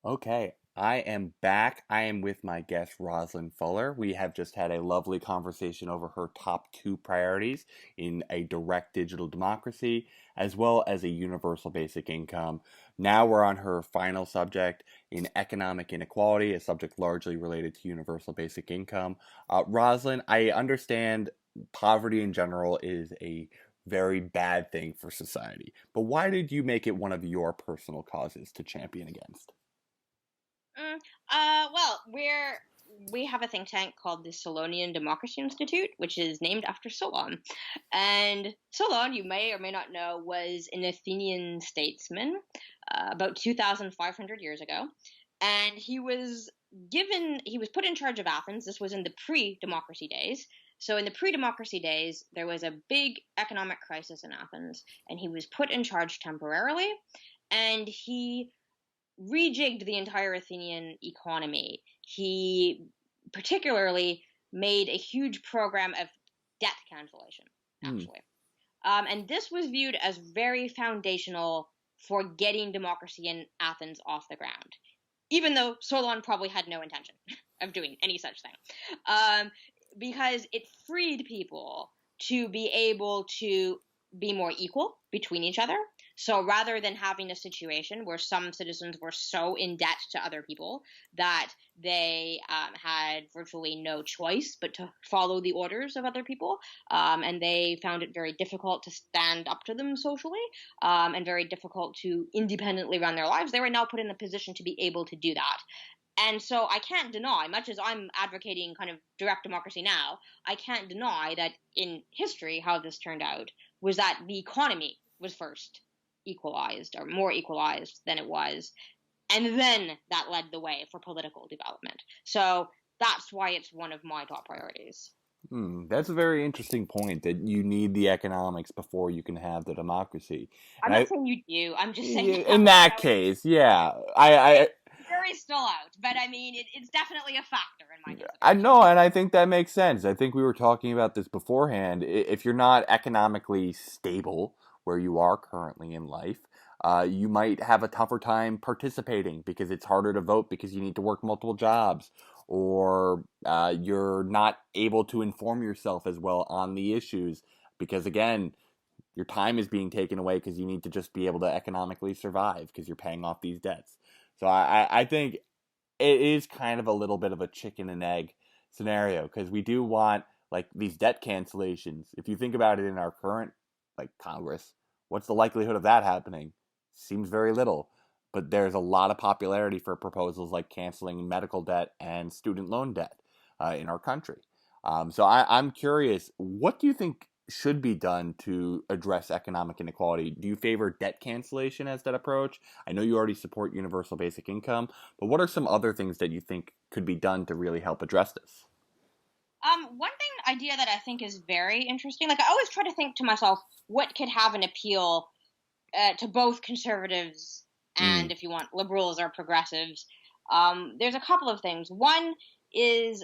Okay, I am back. I am with my guest, Roslyn Fuller. We have just had a lovely conversation over her top two priorities in a direct digital democracy, as well as a universal basic income. Now we're on her final subject in economic inequality, a subject largely related to universal basic income. Roslyn, I understand poverty in general is a very bad thing for society, but why did you make it one of your personal causes to champion against? Mm, well, we have a think tank called the Solonian Democracy Institute, which is named after Solon. And Solon, you may or may not know, was an Athenian statesman about 2,500 years ago. And he was put in charge of Athens. This was in the pre-democracy days. So in the pre-democracy days, there was a big economic crisis in Athens, and he was put in charge temporarily. And he rejigged the entire Athenian economy. He particularly made a huge program of debt cancellation, Hmm. actually. And this was viewed as very foundational for getting democracy in Athens off the ground, even though Solon probably had no intention of doing any such thing, um, because it freed people to be able to be more equal between each other. So rather than having a situation where some citizens were so in debt to other people that they had virtually no choice but to follow the orders of other people, and they found it very difficult to stand up to them socially, and very difficult to independently run their lives, they were now put in a position to be able to do that. And so I can't deny, much as I'm advocating kind of direct democracy now, I can't deny that in history, how this turned out was that the economy was first equalized or more equalized than it was. And then that led the way for political development. So that's why it's one of my top priorities. That's a very interesting point that you need the economics before you can have the democracy. I'm And not saying you do, I'm just saying in that case, yeah, I, jury's still out. But I mean, it's definitely a factor in my I consideration. know, and I think that makes sense. I think we were talking about this beforehand. If you're not economically stable where you are currently in life, you might have a tougher time participating because it's harder to vote because you need to work multiple jobs, or you're not able to inform yourself as well on the issues because, again, your time is being taken away because you need to just be able to economically survive because you're paying off these debts. So I think it is kind of a little bit of a chicken and egg scenario because we do want like these debt cancellations. If you think about it in our current like Congress, what's the likelihood of that happening? Seems very little. But there's a lot of popularity for proposals like canceling medical debt and student loan debt in our country. I'm curious, what do you think should be done to address economic inequality? Do you favor debt cancellation as that approach? I know you already support universal basic income, but what are some other things that you think could be done to really help address this? One thing idea that I think is very interesting, like I always try to think to myself, what could have an appeal to both conservatives Mm, and, if you want, liberals or progressives. There's a couple of things. One is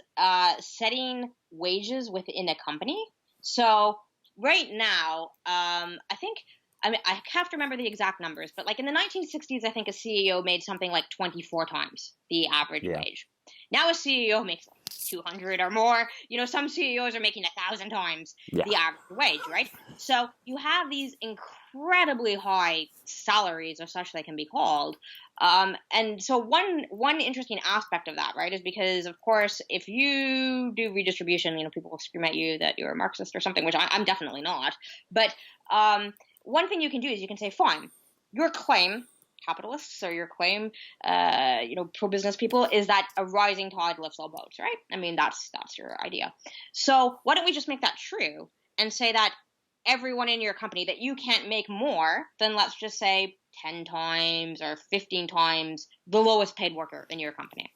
setting wages within a company. So right now, I think. I mean, I have to remember the exact numbers, but like in the 1960s, I think a CEO made something like 24 times the average yeah, wage. Now a CEO makes like 200 or more. Some CEOs are making 1,000 times yeah. the average wage, right? So you have these incredibly high salaries, or such they can be called. And so one interesting aspect of that, right, is because of course if you do redistribution, people will scream at you that you're a Marxist or something, which I'm definitely not. But one thing you can do is you can say, fine, your claim, capitalists, or your claim, pro business people, is that a rising tide lifts all boats, right? I mean, that's your idea. So why don't we just make that true and say that everyone in your company, that you can't make more than, let's just say, 10 times or 15 times the lowest paid worker in your company.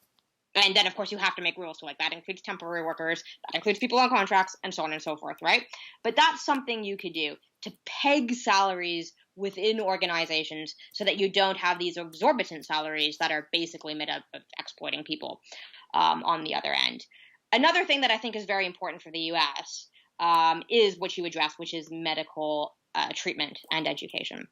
And then, of course, you have to make rules. So, like, that includes temporary workers, that includes people on contracts, and so on and so forth, right? But that's something you could do to peg salaries within organizations so that you don't have these exorbitant salaries that are basically made up of exploiting people on the other end. Another thing that I think is very important for the US is what you address, which is medical treatment and education.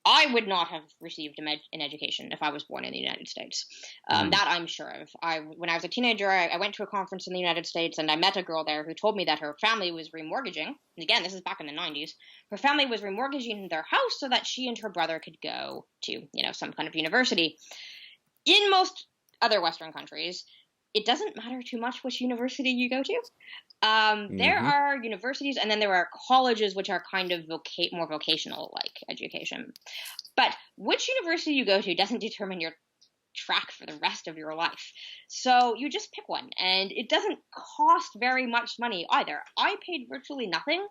I would not have received an education if I was born in the United States. Mm. That I'm sure of. When I was a teenager, I went to a conference in the United States, and I met a girl there who told me that her family was remortgaging. And again, this is back in the 90s. Her family was remortgaging their house so that she and her brother could go to, some kind of university. In most other Western countries, it doesn't matter too much which university you go to. There Hmm. are universities, and then there are colleges, which are kind of more vocational like education. But which university you go to doesn't determine your track for the rest of your life. So you just pick one, and it doesn't cost very much money either. I paid virtually nothing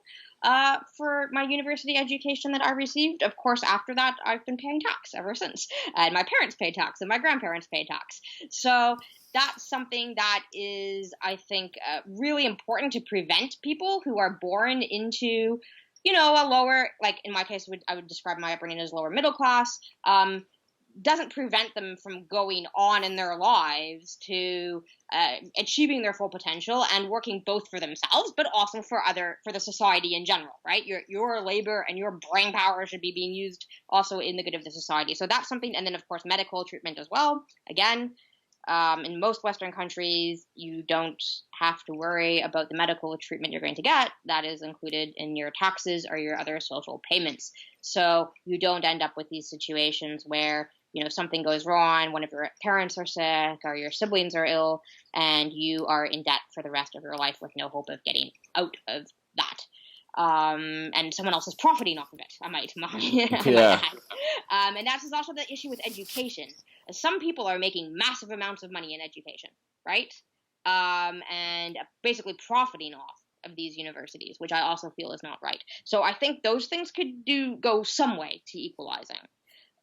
for my university education that I received. Of course, after that, I've been paying tax ever since. And my parents paid tax, and my grandparents paid tax. So that's something that is, I think, really important to prevent people who are born into a lower, like in my case, I would describe my upbringing as lower middle class. Doesn't prevent them from going on in their lives to achieving their full potential and working both for themselves, but also for the society in general, right? Your labor and your brain power should be being used also in the good of the society. So that's something, and then of course medical treatment as well. Again, in most Western countries, you don't have to worry about the medical treatment you're going to get. That is included in your taxes or your other social payments. So you don't end up with these situations where something goes wrong, one of your parents are sick or your siblings are ill, and you are in debt for the rest of your life with no hope of getting out of that. And someone else is profiting off of it. I might Yeah. add. And that's also the issue with education. Some people are making massive amounts of money in education, right? And basically profiting off of these universities, which I also feel is not right. So I think those things could go some way to equalizing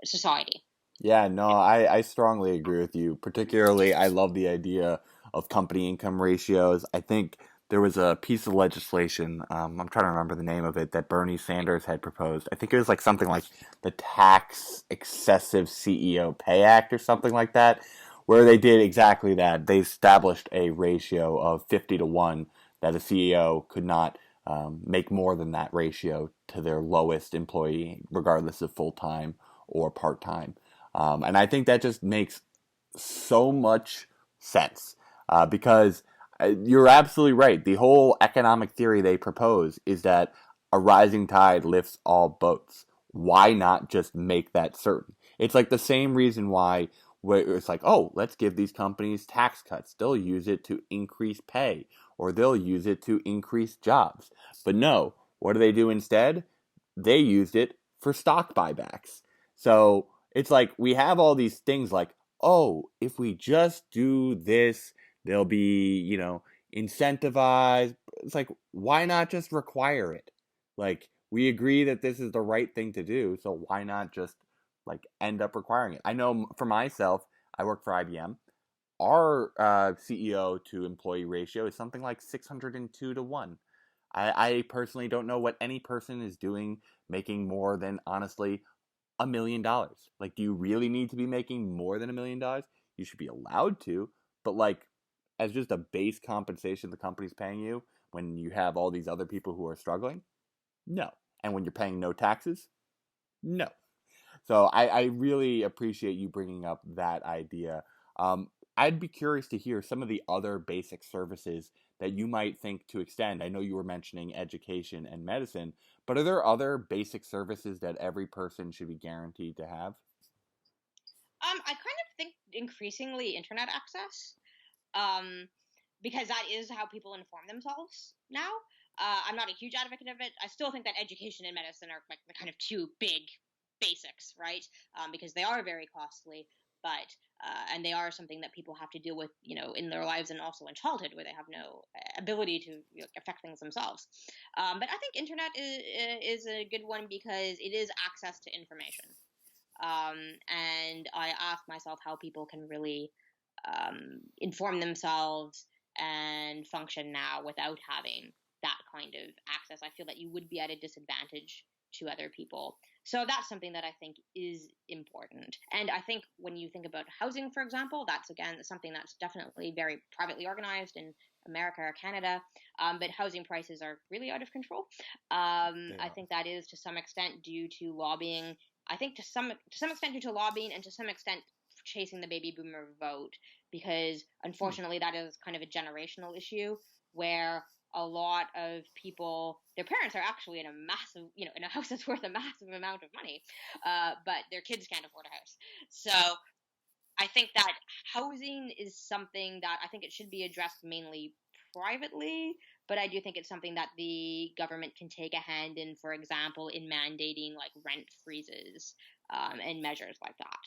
society. Yeah, no, I strongly agree with you. Particularly, I love the idea of company income ratios. I think there was a piece of legislation, I'm trying to remember the name of it, that Bernie Sanders had proposed. I think it was like something like the Tax Excessive CEO Pay Act or something like that, where they did exactly that. They established a ratio of 50 to 1 that a CEO could not make more than that ratio to their lowest employee, regardless of full time or part time. And I think that just makes so much sense because you're absolutely right. The whole economic theory they propose is that a rising tide lifts all boats. Why not just make that certain? It's like the same reason why it's like, oh, let's give these companies tax cuts. They'll use it to increase pay or they'll use it to increase jobs. But no, what do they do instead? They used it for stock buybacks. So it's like we have all these things like, oh, if we just do this, they'll be, incentivized. It's like, why not just require it? Like, we agree that this is the right thing to do, so why not just like end up requiring it? I know for myself, I work for IBM. Our CEO to employee ratio is something like 602 to 1. I personally don't know what any person is doing making more than honestly $1 million. Like, do you really need to be making more than $1 million? You should be allowed to, but like, as just a base compensation the company's paying you when you have all these other people who are struggling, no. And when you're paying no taxes, no. So I really appreciate you bringing up that idea. I'd be curious to hear some of the other basic services that you might think to extend. I know you were mentioning education and medicine, but are there other basic services that every person should be guaranteed to have? I kind of think increasingly internet access, um, because that is how people inform themselves now. I'm not a huge advocate of it. I still think that education and medicine are like the kind of two big basics, right? Because they are very costly, but and they are something that people have to deal with, in their lives and also in childhood, where they have no ability to affect things themselves. But I think internet is a good one because it is access to information. And I ask myself how people can really inform themselves and function now without having that kind of access. I feel that you would be at a disadvantage to other people. So that's something that I think is important. And I think when you think about housing, for example, that's again something that's definitely very privately organized in America or Canada, but housing prices are really out of control. They I are. think that is to some extent due to lobbying I think to some extent due to lobbying and to some extent chasing the baby boomer vote, because Hmm. unfortunately that is kind of a generational issue where a lot of people, their parents are actually in a massive, in a house that's worth a massive amount of money, but their kids can't afford a house. So I think that housing is something that I think it should be addressed mainly privately, but I do think it's something that the government can take a hand in, for example, in mandating like rent freezes, and measures like that.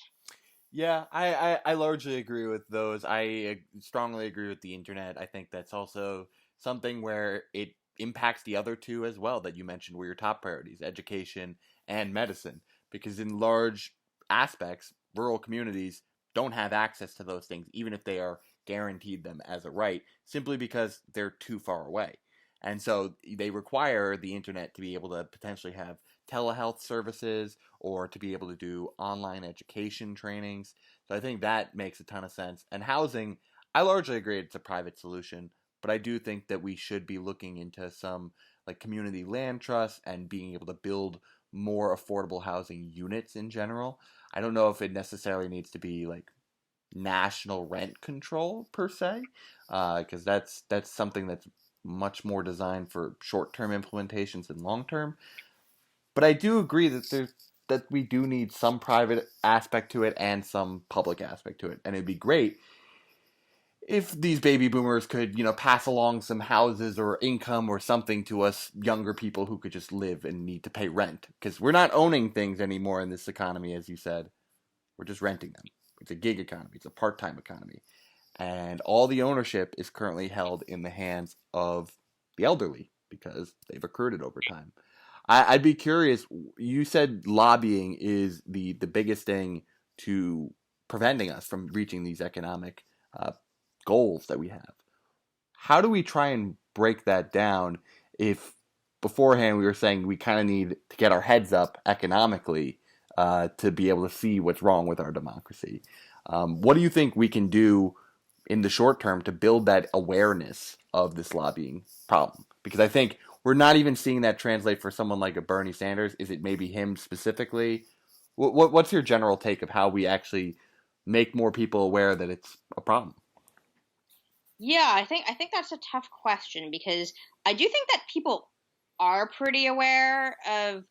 Yeah, I largely agree with those. I strongly agree with the internet. I think that's also something where it impacts the other two as well that you mentioned were your top priorities, education and medicine. Because in large aspects, rural communities don't have access to those things, even if they are guaranteed them as a right, simply because they're too far away. And so they require the internet to be able to potentially have telehealth services or to be able to do online education trainings. So I think that makes a ton of sense. And housing, I largely agree it's a private solution, but I do think that we should be looking into some like community land trusts and being able to build more affordable housing units in general. I don't know if it necessarily needs to be like national rent control per se, because that's something that's much more designed for short-term implementations than long-term. But I do agree that we do need some private aspect to it and some public aspect to it. And it'd be great if these baby boomers could, pass along some houses or income or something to us younger people who could just live and need to pay rent. Because we're not owning things anymore in this economy, as you said. We're just renting them. It's a gig economy, it's a part time economy. And all the ownership is currently held in the hands of the elderly because they've accrued it over time. I'd be curious. You said lobbying is the biggest thing to preventing us from reaching these economic uh, goals that we have. How do we try and break that down if beforehand we were saying we kind of need to get our heads up economically to be able to see what's wrong with our democracy? What do you think we can do in the short term to build that awareness of this lobbying problem? Because I think we're not even seeing that translate for someone like a Bernie Sanders. Is it maybe him specifically? What's your general take of how we actually make more people aware that it's a problem? Yeah, I think that's a tough question because I do think that people are pretty aware of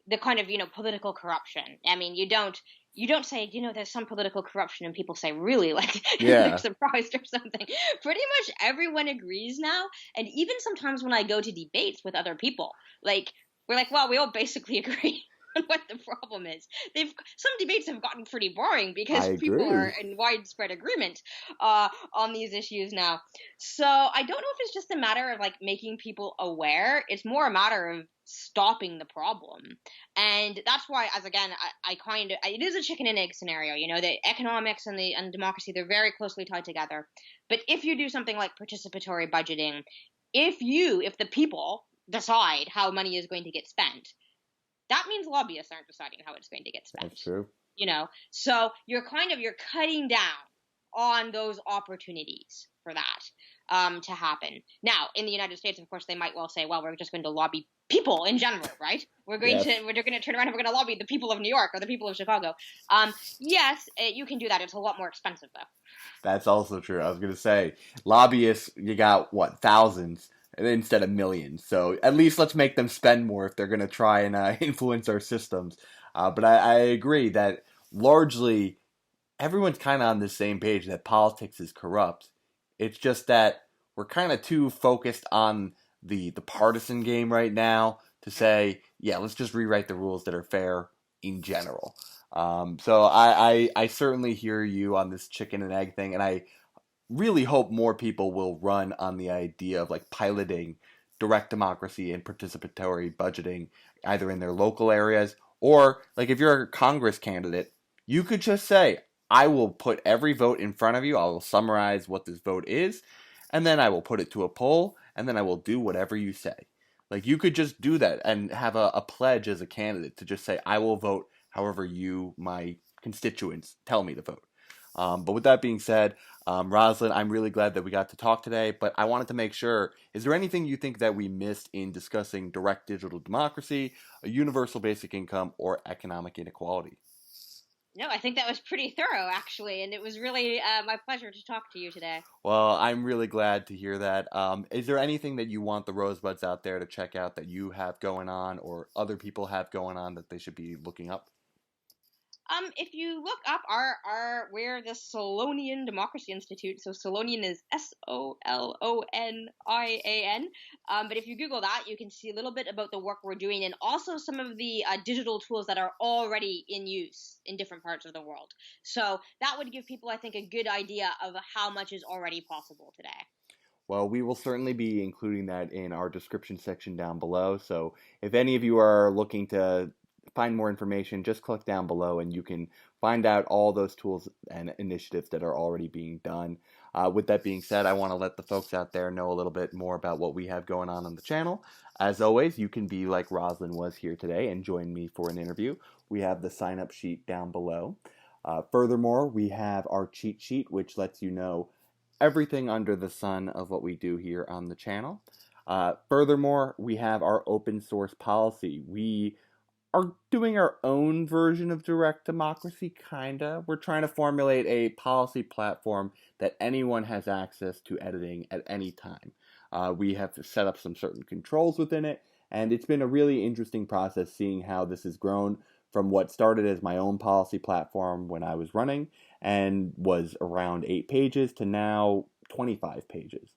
the kind of, political corruption. I mean, you don't say, there's some political corruption and people say really like they're Yeah, surprised or something. Pretty much everyone agrees now, and even sometimes when I go to debates with other people, like we're like, well, we all basically agree on what the problem is. Some debates have gotten pretty boring I because people are agree. in widespread agreement on these issues now. So I don't know if it's just a matter of like making people aware. It's more a matter of stopping the problem. And that's why, as again, I kind of, it is a chicken and egg scenario. The economics and democracy, they're very closely tied together. But if you do something like participatory budgeting, if the people decide how money is going to get spent, that means lobbyists aren't deciding how it's going to get That's spent. true. So you're cutting down on those opportunities for that to happen. Now, in the United States, of course, they might well say, well, we're just going to lobby people in general, right? Yes. We're going to turn around and we're going to lobby the people of New York or the people of Chicago. Yes, you can do that. It's a lot more expensive though. That's also true. I was gonna say lobbyists, you got what thousands instead of millions. So at least let's make them spend more if they're gonna try and influence our systems. But I agree that largely everyone's kind of on the same page that politics is corrupt. It's just that we're kind of too focused on the partisan game right now to say, yeah, let's just rewrite the rules that are fair in general. So I certainly hear you on this chicken and egg thing, and I really hope more people will run on the idea of like piloting direct democracy and participatory budgeting either in their local areas or like if you're a Congress candidate, you could just say, I will put every vote in front of you. I will summarize what this vote is, and then I will put it to a poll, and then I will do whatever you say. Like you could just do that and have a pledge as a candidate to just say, I will vote however you, my constituents, tell me to vote. But with that being said, Roslyn, I'm really glad that we got to talk today, but I wanted to make sure, is there anything you think that we missed in discussing direct digital democracy, a universal basic income, or economic inequality? No, I think that was pretty thorough, actually, and it was really my pleasure to talk to you today. Well, I'm really glad to hear that. Is there anything that you want the Rosebuds out there to check out that you have going on or other people have going on that they should be looking up? If you look up our we're the Solonian Democracy Institute. So Solonian is Solonian. But if you Google that, you can see a little bit about the work we're doing and also some of the digital tools that are already in use in different parts of the world. So that would give people, I think, a good idea of how much is already possible today. Well, we will certainly be including that in our description section down below. So if any of you are looking to find more information, just click down below and you can find out all those tools and initiatives that are already being done. With that being said, I want to let the folks out there know a little bit more about what we have going on the channel. As always, you can be like Roslyn was here today and join me for an interview. We have the sign up sheet down below. Furthermore, we have our cheat sheet, which lets you know everything under the sun of what we do here on the channel. Furthermore, we have our open source policy. We are doing our own version of direct democracy, kinda. We're trying to formulate a policy platform that anyone has access to editing at any time. We have set up some certain controls within it, and it's been a really interesting process seeing how this has grown from what started as my own policy platform when I was running and was around 8 pages to now 25 pages.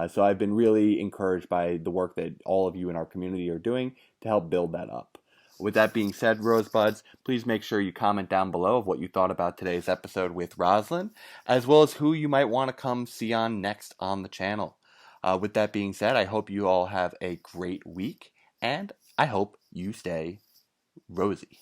So I've been really encouraged by the work that all of you in our community are doing to help build that up. With that being said, Rosebuds, please make sure you comment down below of what you thought about today's episode with Roslyn, as well as who you might want to come see on next on the channel. With that being said, I hope you all have a great week, and I hope you stay rosy.